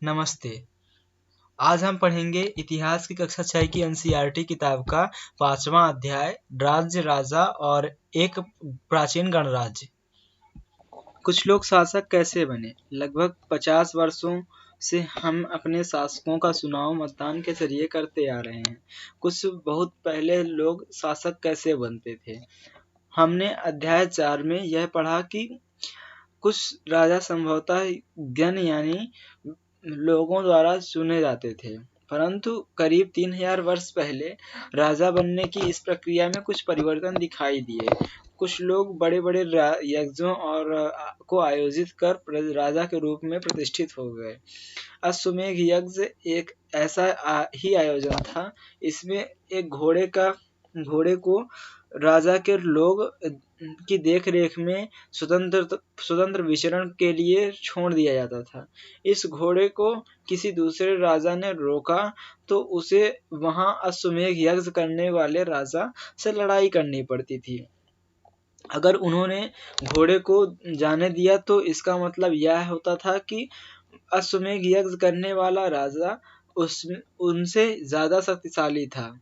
नमस्ते। आज हम पढ़ेंगे इतिहास की कक्षा 6 की एनसीईआरटी किताब का 5वां अध्याय राज्य राजा और एक प्राचीन गणराज्य। कुछ लोग शासक कैसे बने? लगभग 50 वर्षों से हम अपने शासकों का चुनाव मतदान के जरिए करते आ रहे हैं। कुछ बहुत पहले लोग शासक कैसे बनते थे? हमने अध्याय 4 में यह पढ़ा कि कुछ राजा संभवतः गण यानी लोगों द्वारा चुने जाते थे, परंतु करीब 3000 वर्ष पहले राजा बनने की इस प्रक्रिया में कुछ परिवर्तन दिखाई दिए। कुछ लोग बड़े-बड़े यज्ञों और को आयोजित कर राजा के रूप में प्रतिष्ठित हो गए। अश्वमेध यज्ञ एक ऐसा ही आयोजन था। इसमें एक घोड़े को राजा के लोग की देखरेख में स्वतंत्र विचरण के लिए छोड़ दिया जाता था। इस घोड़े को किसी दूसरे राजा ने रोका तो उसे वहां अश्वमेध यज्ञ करने वाले राजा से लड़ाई करनी पड़ती थी। अगर उन्होंने घोड़े को जाने दिया तो इसका मतलब यह होता था कि अश्वमेध यज्ञ करने वाला राजा उनसे ज्यादा शक्तिशाली था।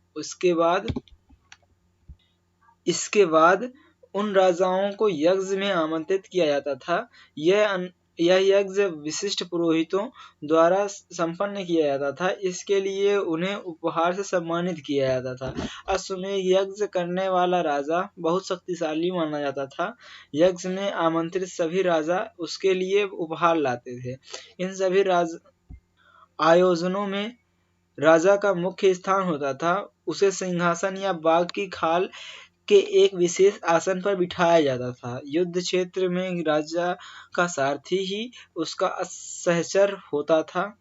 इसके बाद उन राजाओं को यज्ञ में आमंत्रित किया जाता था। यह यज्ञ विशिष्ट पुरोहितों द्वारा संपन्न किया जाता था। इसके लिए उन्हें उपहार से सम्मानित किया जाता था। अश्वमेध यज्ञ करने वाला राजा बहुत शक्तिशाली माना जाता था। यज्ञ में आमंत्रित सभी राजा उसके लिए उपहार लाते थे। इन सभी आयोजनों में राजा का मुख्य स्थान होता था। उसे सिंहासन या बाघ की खाल के एक विशेष आसन पर बिठाया जाता था। युद्ध क्षेत्र में राजा का सारथी ही उसका सहचर होता था।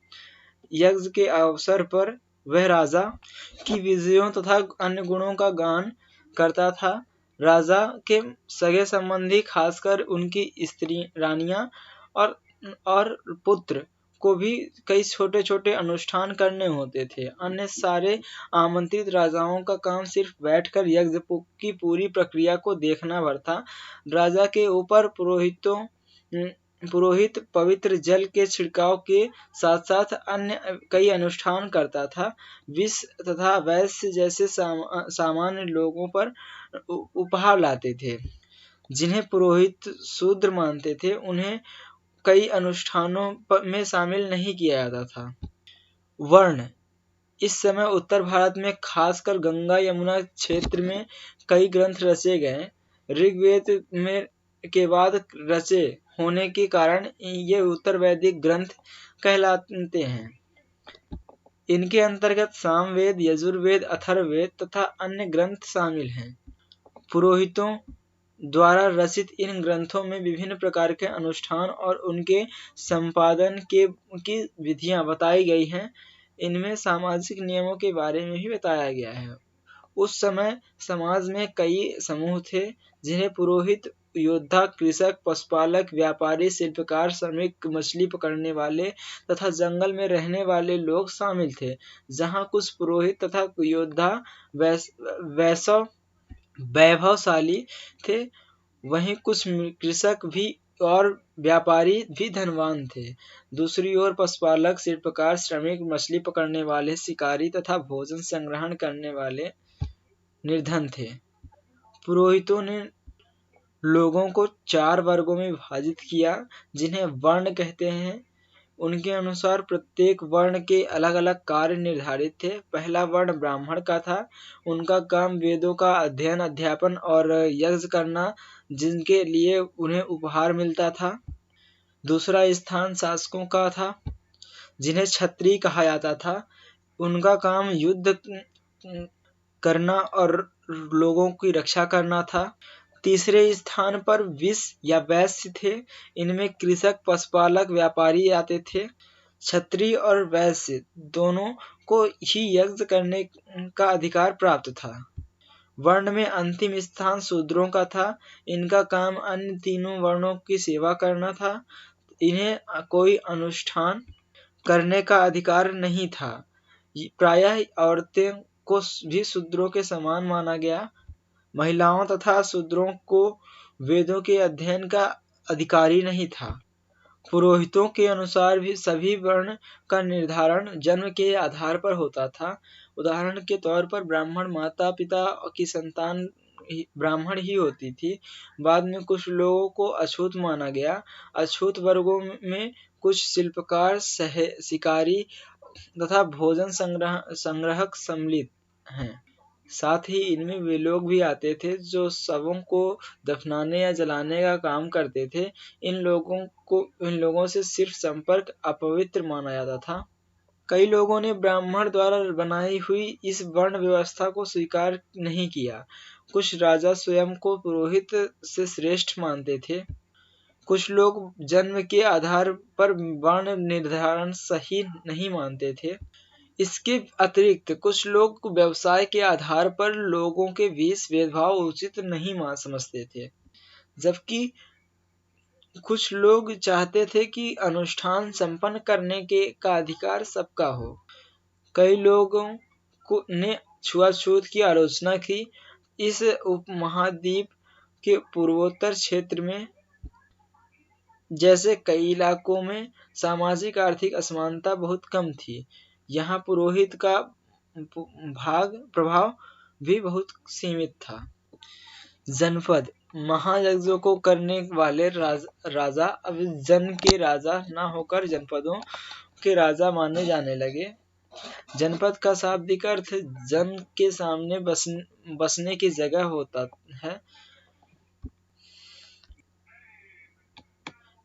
यज्ञ के अवसर पर वह राजा की विजयों तथा अन्य गुणों का गान करता था। राजा के सगे संबंधी, खासकर उनकी स्त्री रानियां और पुत्र को भी कई छोटे-छोटे अनुष्ठान करने होते थे। अन्य सारे आमंत्रित राजाओं का काम सिर्फ बैठकर यज्ञ की पूरी प्रक्रिया को देखना भर था। राजा के ऊपर पुरोहित पवित्र जल के छिड़काव के साथ-साथ अन्य कई अनुष्ठान करता था। विष तथा वैश्य जैसे सामान्य लोगों पर उपहार लाते थे। जिन्हें पुरोहित शूद्र मानते थे, उन्हें कई अनुष्ठानों में शामिल नहीं किया जाता था। वर्ण। इस समय उत्तर भारत में, खासकर गंगा यमुना क्षेत्र में कई ग्रंथ रचे गए। ऋग्वेद में के बाद रचे होने के कारण ये उत्तर वैदिक ग्रंथ कहलाते हैं। इनके अंतर्गत सामवेद, यजुर्वेद, अथर्ववेद तथा अन्य ग्रंथ शामिल हैं। पुरोहितों द्वारा रचित इन ग्रंथों में विभिन्न प्रकार के अनुष्ठान और उनके संपादन की विधियां बताई गई हैं। इनमें सामाजिक नियमों के बारे में भी बताया गया है। उस समय समाज में कई समूह थे, जिन्हें पुरोहित, योद्धा, कृषक, पशुपालक, व्यापारी, शिल्पकार, श्रमिक, मछली पकड़ने वाले तथा जंगल में रहने वाले लोग शामिल थे। जहां कुछ पुरोहित तथा योद्धा वैभवशाली थे, वहीं कुछ कृषक भी और व्यापारी भी धनवान थे। दूसरी ओर पशुपालक, शिल्पकार, श्रमिक, मछली पकड़ने वाले, शिकारी तथा भोजन संग्रहण करने वाले निर्धन थे। पुरोहितों ने लोगों को 4 वर्गों में विभाजित किया, जिन्हें वर्ण कहते हैं। उनके अनुसार प्रत्येक वर्ण के अलग-अलग कार्य निर्धारित थे। पहला वर्ण ब्राह्मण का था। उनका काम वेदों का अध्ययन, अध्यापन और यज्ञ करना, जिनके लिए उन्हें उपहार मिलता था। दूसरा स्थान शासकों का था, जिन्हें क्षत्रिय कहा जाता था। उनका काम युद्ध करना और लोगों की रक्षा करना था। तीसरे स्थान पर विष या वैश्य थे। इनमें कृषक, पशुपालक, व्यापारी आते थे। क्षत्रिय और वैश्य दोनों को ही यज्ञ करने का अधिकार प्राप्त था। वर्ण में अंतिम स्थान शूद्रों का था। इनका काम अन्य तीनों वर्णों की सेवा करना था। इन्हें कोई अनुष्ठान करने का अधिकार नहीं था। प्रायः औरतें को भी शूद्रों के समान माना गया। महिलाओं तथा शूद्रों को वेदों के अध्ययन का अधिकार ही नहीं था। पुरोहितों के अनुसार भी सभी वर्ण का निर्धारण जन्म के आधार पर होता था। उदाहरण के तौर पर ब्राह्मण माता पिता की संतान ब्राह्मण ही होती थी। बाद में कुछ लोगों को अछूत माना गया। अछूत वर्गों में कुछ शिल्पकार, शिकारी तथा भोजन संग्रहक सम्मिलित हैं। साथ ही इनमें वे लोग भी आते थे जो शवों को दफनाने या जलाने का काम करते थे। इन लोगों से सिर्फ संपर्क अपवित्र माना जाता था। कई लोगों ने ब्राह्मण द्वारा बनाई हुई इस वर्ण व्यवस्था को स्वीकार नहीं किया। कुछ राजा स्वयं को पुरोहित से श्रेष्ठ मानते थे। कुछ लोग जन्म के आधार पर वर्ण निर्धारण सही नहीं मानते थे। इसके अतिरिक्त कुछ लोग व्यवसाय के आधार पर लोगों के बीच भेदभाव उचित नहीं समझते थे, जबकि कुछ लोग चाहते थे कि अनुष्ठान संपन्न करने का अधिकार सबका हो। कई लोगों ने छुआछूत की आलोचना की। इस उपमहाद्वीप के पूर्वोत्तर क्षेत्र में जैसे कई इलाकों में सामाजिक आर्थिक असमानता बहुत कम थी। यहाँ पुरोहित का प्रभाव भी बहुत सीमित था। जनपद महायज्ञों को करने वाले राजा अब जन के राजा न होकर जनपदों के राजा माने जाने लगे। जनपद का शाब्दिक अर्थ जन के सामने बसने की जगह होता है।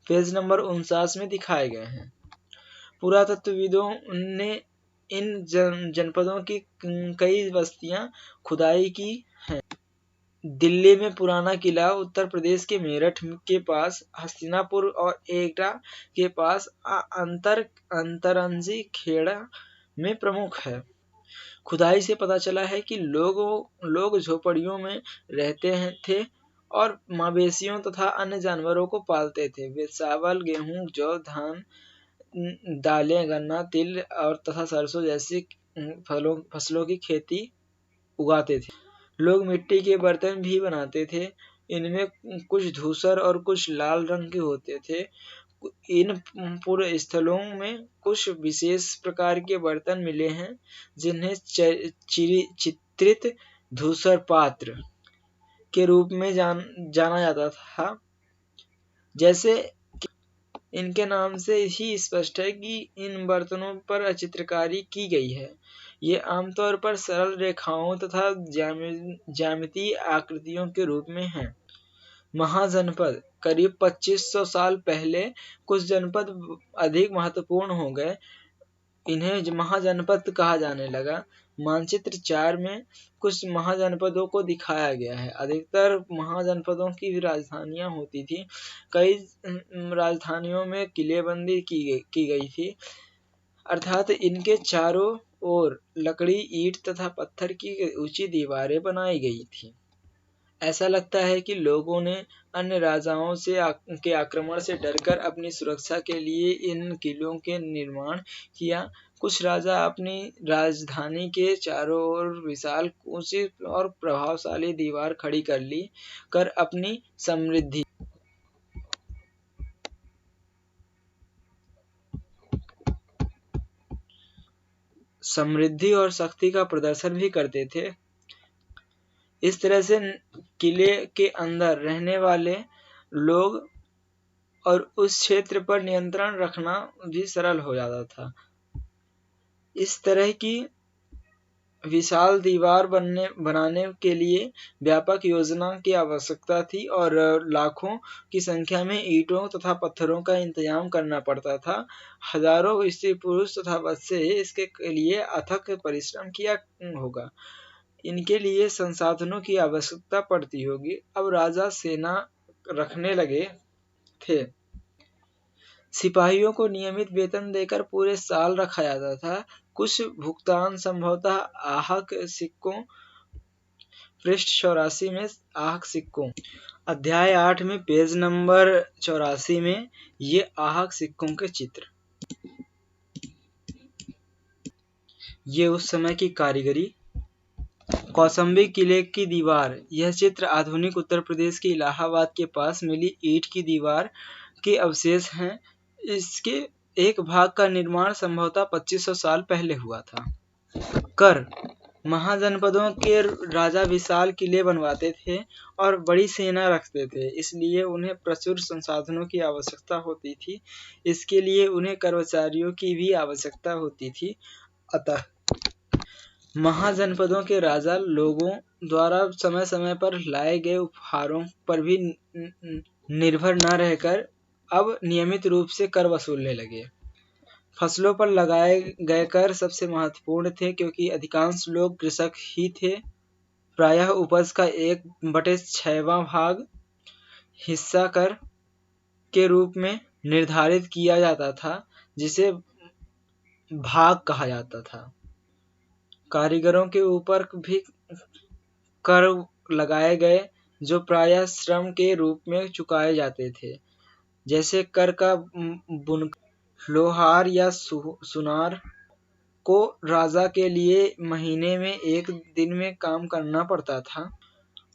पेज नंबर 49 में दिखाए गए हैं। पुरातत्वविदों ने इन जनपदों की कई बस्तियां खुदाई की हैं। दिल्ली में पुराना किला, उत्तर प्रदेश के मेरठ के पास हस्तिनापुर और एटा के पास अंतरंजी खेड़ा में प्रमुख है। खुदाई से पता चला है कि लोग झोपड़ियों में रहते थे और मवेशियों तथा अन्य जानवरों को पालते थे। वे चावल, गेहूं, जौ, धान, दालें, गन्ना, तिल और तथा सरसों जैसी फसलों की खेती उगाते थे। लोग मिट्टी के बर्तन भी बनाते थे। इनमें कुछ धूसर और कुछ लाल रंग के होते थे। इन पूरे स्थलों में कुछ विशेष प्रकार के बर्तन मिले हैं जिन्हें चित्रित धूसर पात्र के रूप में जाना जाता था। जैसे इनके नाम से ही स्पष्ट है कि इन बर्तनों पर चित्रकारी की गई है। ये आमतौर पर सरल रेखाओं तथा ज्यामितीय आकृतियों के रूप में हैं। महाजनपद करीब 2500 साल पहले कुछ जनपद अधिक महत्वपूर्ण हो गए। इन्हें महाजनपद कहा जाने लगा। मानचित्र 4 में कुछ महाजनपदों को दिखाया गया है। अधिकतर महाजनपदों की राजधानियां होती थी। कई राजधानियों में किलेबंदी की गई थी, अर्थात इनके चारों ओर लकड़ी, ईंट तथा पत्थर की ऊंची दीवारें बनाई गई थी। ऐसा लगता है कि लोगों ने अन्य राजाओं के आक्रमण से डरकर अपनी सुरक्षा के लिए इन किलों के निर्माण किया। कुछ राजा अपनी राजधानी के चारों ओर विशाल, ऊंची और प्रभावशाली दीवार खड़ी कर अपनी समृद्धि और शक्ति का प्रदर्शन भी करते थे। इस तरह से किले के अंदर रहने वाले लोग और उस क्षेत्र पर नियंत्रण रखना भी सरल हो जाता था। इस तरह की विशाल दीवार बनाने के लिए व्यापक योजना की आवश्यकता थी और लाखों की संख्या में ईंटों तथा पत्थरों का इंतजाम करना पड़ता था। हजारों स्त्री पुरुष तथा बच्चे इसके लिए अथक परिश्रम किया होगा। इनके लिए संसाधनों की आवश्यकता पड़ती होगी। अब राजा सेना रखने लगे थे। सिपाहियों को नियमित वेतन देकर पूरे साल रखा जाता था। कुछ भुगतान संभवतः आहक सिक्कों, पृष्ठ 84 में आहक सिक्कों। अध्याय 8 में पेज नंबर 84 में ये आहक सिक्कों के चित्र। ये उस समय की कारीगरी। कौशाम्बी किले की दीवार। यह चित्र आधुनिक उत्तर प्रदेश के इलाहाबाद के पास मिली ईंट की दीवार के अवशेष हैं। इसके एक भाग का निर्माण संभवतः 2500 साल पहले हुआ था। कर महाजनपदों के राजा विशाल किले बनवाते थे और बड़ी सेना रखते थे, इसलिए उन्हें प्रचुर संसाधनों की आवश्यकता होती थी। इसके लिए उन्हें कर्मचारियों की भी आवश्यकता होती थी। अतः महाजनपदों के राजा लोगों द्वारा समय समय पर लाए गए उपहारों पर भी निर्भर न रहकर अब नियमित रूप से कर वसूलने लगे। फसलों पर लगाए गए कर सबसे महत्वपूर्ण थे, क्योंकि अधिकांश लोग कृषक ही थे। प्रायः उपज का 1/6वां भाग हिस्सा कर के रूप में निर्धारित किया जाता था, जिसे भाग कहा जाता था। कारीगरों के ऊपर भी कर लगाए गए, जो प्रायः श्रम के रूप में चुकाए जाते थे, जैसे कर का बुनकर, लोहार या सुनार को राजा के लिए महीने में 1 दिन में काम करना पड़ता था।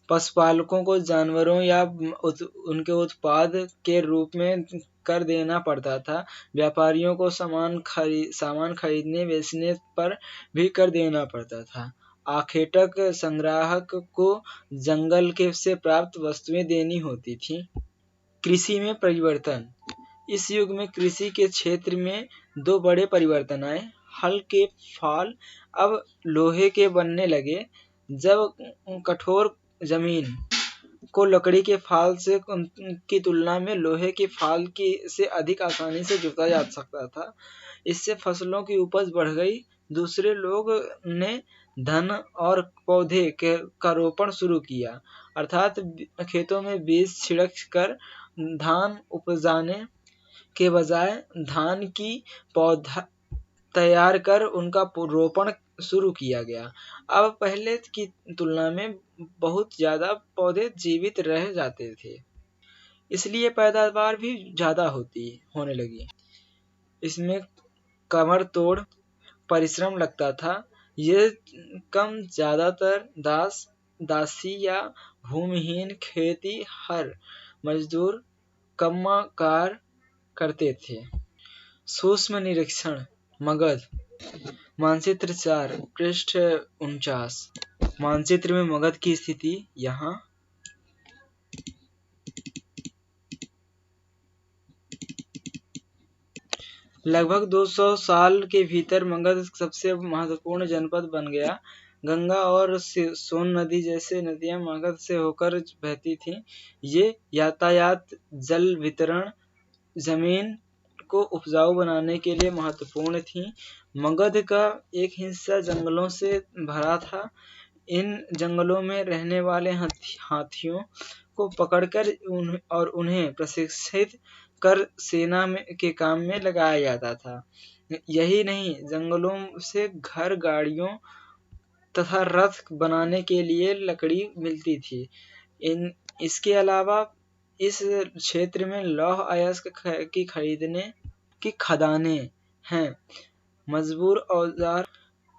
पशुपालकों को जानवरों या उनके उत्पाद के रूप में कर देना पड़ता था। व्यापारियों को सामान खरीदने बेचने पर भी कर देना पड़ता था। आखेटक संग्राहक को जंगल से प्राप्त वस्तुएं देनी होती थी। कृषि में परिवर्तन। इस युग में कृषि के क्षेत्र में 2 बड़े परिवर्तन आए। हल के फाल अब लोहे के बनने लगे। जब कठोर जमीन को लकड़ी के फाल से की तुलना में लोहे के फाल से अधिक आसानी से जोता जा सकता था। इससे फसलों की उपज बढ़ गई। दूसरे लोग ने धन और पौधे का रोपण शुरू किया, अर्थात खेतों में बीज छिड़क कर धान उपजाने के बजाय धान की पौधा तैयार कर उनका रोपण शुरू किया गया। अब पहले की तुलना में बहुत ज्यादा पौधे जीवित रह जाते थे, इसलिए पैदावार भी ज्यादा होने लगी। इसमें कमर तोड़ परिश्रम लगता था। ये कम ज्यादातर दासी या भूमिहीन खेती हर मजदूर कम्माकार करते थे। सूक्ष्म निरीक्षण। मगध। मानचित्र 4 पृष्ठ 49। मानचित्र में मगध की स्थिति यहाँ लगभग 200 साल के भीतर मगध सबसे महत्वपूर्ण जनपद बन गया। गंगा और सोन नदी जैसे नदियां मगध से होकर बहती थीं। ये यातायात, जल वितरण, जमीन को उपजाऊ बनाने के लिए महत्वपूर्ण थीं। मगध का एक हिस्सा जंगलों से भरा था। इन जंगलों में रहने वाले हाथियों को पकड़कर और उन्हें प्रशिक्षित कर सेना के काम में लगाया जाता था। यही नहीं, जंगलों से घर, गाड़ियों तथा रथ बनाने के लिए लकड़ी मिलती थी। इसके अलावा इस क्षेत्र में लौह अयस्क की खदानें हैं।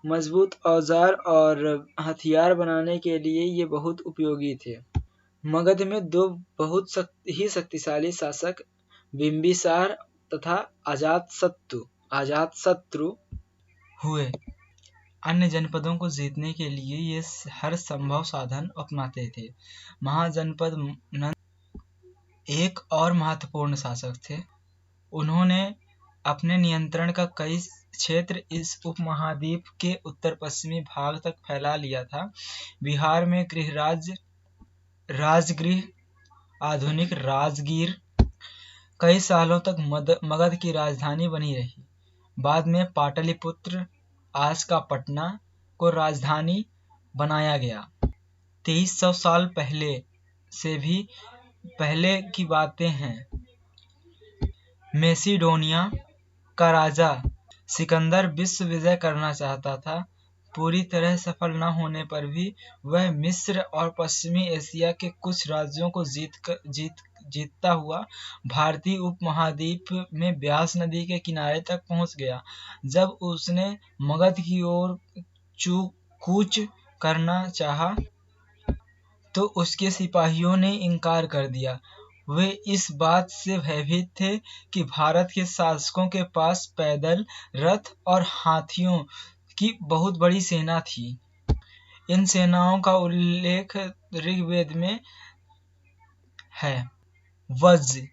मजबूत औजार और हथियार बनाने के लिए ये बहुत उपयोगी थे। मगध में 2 बहुत ही शक्तिशाली शासक बिंबिसार तथा अजातशत्रु हुए। अन्य जनपदों को जीतने के लिए ये हर संभव साधन अपनाते थे। महाजनपद नंद एक और महत्वपूर्ण शासक थे। उन्होंने अपने नियंत्रण का कई क्षेत्र इस उपमहाद्वीप के उत्तर-पश्चिमी भाग तक फैला लिया था। बिहार में राजगृह आधुनिक राजगीर कई सालों तक मगध की राजधानी बनी रही। बाद में पाटलिपुत्र, आज का पटना, को राजधानी बनाया गया। 2300 साल पहले से भी पहले की बातें हैं। मैसिडोनिया का राजा सिकंदर विश्व विजय करना चाहता था। पूरी तरह सफल न होने पर भी वह मिस्र और पश्चिमी एशिया के कुछ राज्यों को जीतता हुआ भारतीय उपमहाद्वीप में ब्यास नदी के किनारे तक पहुंच गया। जब उसने मगध की ओर कूच करना चाहा तो उसके सिपाहियों ने इनकार कर दिया। वे इस बात से भयभीत थे कि भारत के शासकों के पास पैदल, रथ और हाथियों की बहुत बड़ी सेना थी। इन सेनाओं का उल्लेख ऋग्वेद में है। वज्र,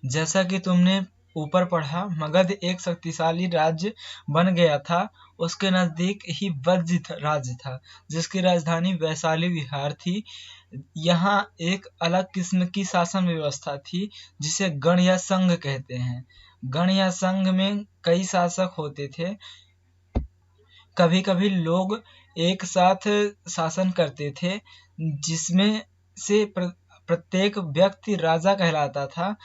जैसा कि तुमने ऊपर पढ़ा, मगध एक शक्तिशाली राज्य बन गया था। उसके नजदीक ही वज्र राज्य था, जिसकी राजधानी वैशाली विहार थी। यहाँ एक अलग किस्म की शासन व्यवस्था थी, जिसे गण या संघ कहते हैं। गण या संघ में कई शासक होते थे। कभी कभी लोग एक साथ शासन करते थे, जिसमें से प्रत्येक व्यक्ति राजा कहलाता था।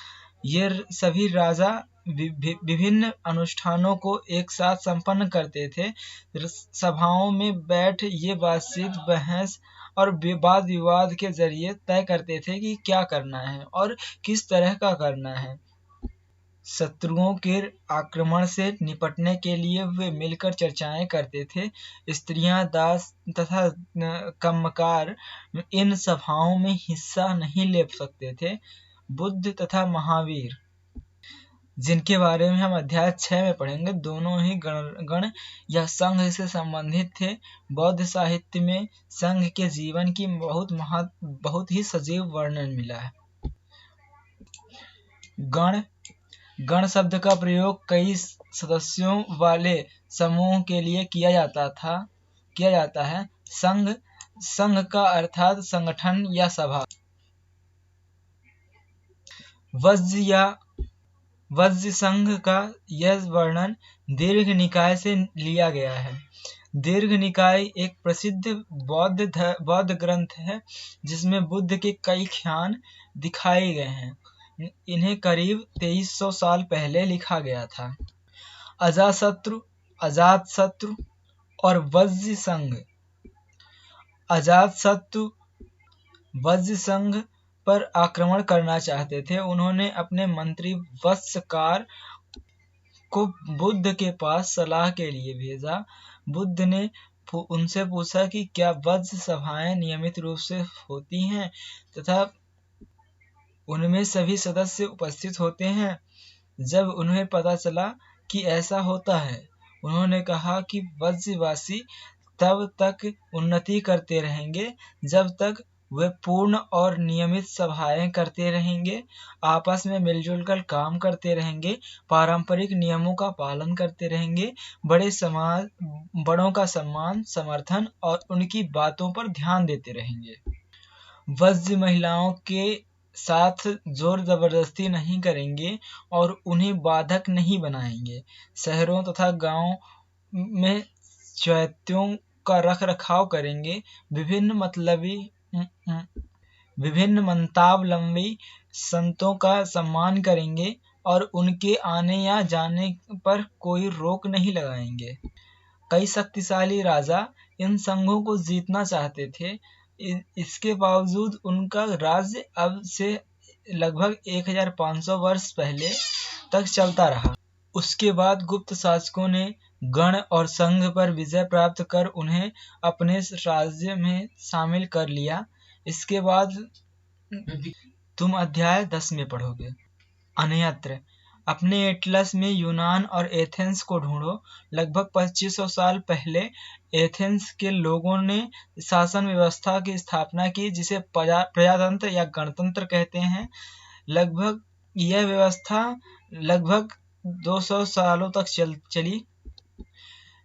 ये सभी राजा विभिन्न अनुष्ठानों को एक साथ संपन्न करते थे। सभाओं में बैठ ये बातचीत, बहस और वाद विवाद के जरिए तय करते थे कि क्या करना है और किस तरह का करना है। शत्रुओं के आक्रमण से निपटने के लिए वे मिलकर चर्चाएं करते थे। स्त्रियां, दास तथा कर्मकार इन सभाओं में हिस्सा नहीं ले सकते थे। बुद्ध तथा महावीर, जिनके बारे में हम अध्याय 6 में पढ़ेंगे, दोनों ही गण या संघ से संबंधित थे। बौद्ध साहित्य में संघ के जीवन की बहुत ही सजीव वर्णन मिला है। गण शब्द का प्रयोग कई सदस्यों वाले समूह के लिए किया जाता है। संघ का अर्थात संगठन या सभा। वज्र संघ का यह वर्णन दीर्घ निकाय से लिया गया है। दीर्घ निकाय एक प्रसिद्ध बौद्ध ग्रंथ है, जिसमें बुद्ध के कई ख्यान दिखाए गए हैं। इन्हें करीब 2300 साल पहले लिखा गया था। अजातशत्रु और वज्र संघ। अजातशत्रु वज्र संघ पर आक्रमण करना चाहते थे। उन्होंने अपने मंत्री वत्सकार को बुद्ध के पास सलाह के लिए भेजा। बुद्ध ने उनसे पूछा कि क्या वज्र सभाएं नियमित रूप से होती हैं तथा उनमें सभी सदस्य उपस्थित होते हैं। जब उन्हें पता चला कि ऐसा होता है, उन्होंने कहा कि वज्रवासी तब तक उन्नति करते रहेंगे जब तक वे पूर्ण और नियमित सभाएं करते रहेंगे, आपस में मिलजुल कर काम करते रहेंगे, पारंपरिक नियमों का पालन करते रहेंगे, बड़ों का सम्मान, समर्थन और उनकी बातों पर ध्यान देते रहेंगे। वज्र महिलाओं के साथ जोर जबरदस्ती नहीं करेंगे और उन्हें बाधक नहीं बनाएंगे। शहरों तथा गांवों में चैत्यों का रख रखाव करेंगे। विभिन्न मंतावलंबी संतों का सम्मान करेंगे और उनके आने या जाने पर कोई रोक नहीं लगाएंगे। कई शक्तिशाली राजा इन संघों को जीतना चाहते थे। इसके बावजूद उनका राज्य अब से लगभग 1500 वर्ष पहले तक चलता रहा। उसके बाद गुप्त शासकों ने गण और संघ पर विजय प्राप्त कर उन्हें अपने राज्य में शामिल कर लिया। इसके बाद तुम अध्याय 10 में पढ़ोगे। अन्यत्र अपने एटलस में यूनान और एथेंस को ढूंढो। लगभग 2500 साल पहले एथेंस के लोगों ने शासन व्यवस्था की स्थापना की, जिसे प्रजातंत्र या गणतंत्र कहते हैं। यह व्यवस्था लगभग 200 सालों तक चली।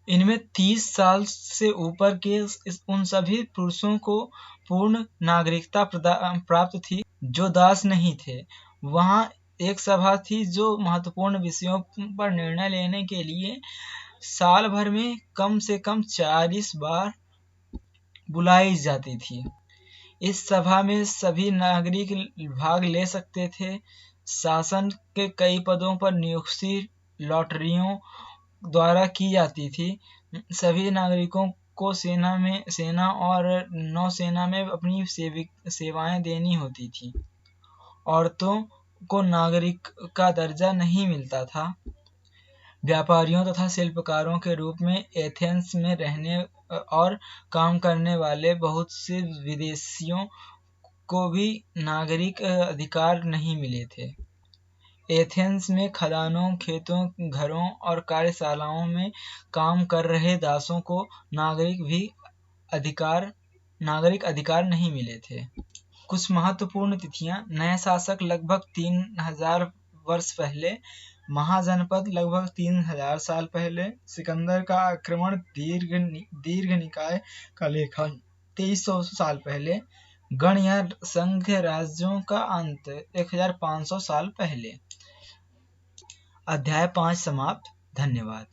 इनमें 30 साल से ऊपर के उन सभी पुरुषों को पूर्ण नागरिकता प्राप्त थी जो दास नहीं थे। वहाँ एक सभा थी जो महत्वपूर्ण विषयों पर निर्णय लेने के लिए साल भर में कम से कम 40 बार बुलाई जाती थी। इस सभा में सभी नागरिक भाग ले सकते थे। शासन के कई पदों पर नियुक्ति लॉटरियों द्वारा की जाती थी। सभी नागरिकों को सेना और नौसेना में अपनी सेवाएं देनी होती थी। औरतों को नागरिक का दर्जा नहीं मिलता था। व्यापारियों तथा शिल्पकारों के रूप में एथेंस में रहने और काम करने वाले बहुत से विदेशियों को भी नागरिक अधिकार नहीं मिले थे। एथेंस में खदानों, खेतों, घरों और कार्यशालाओं में काम कर रहे दासों को नागरिक अधिकार नहीं मिले थे। कुछ महत्वपूर्ण तिथियां: नए शासक लगभग 3000 वर्ष पहले, महाजनपद लगभग 3000 साल पहले, सिकंदर का आक्रमण, दीर्घ निकाय का लेखन 2300 साल पहले, गण या संघ राज्यों का अंत 1500 साल पहले। अध्याय 5 समाप्त। धन्यवाद।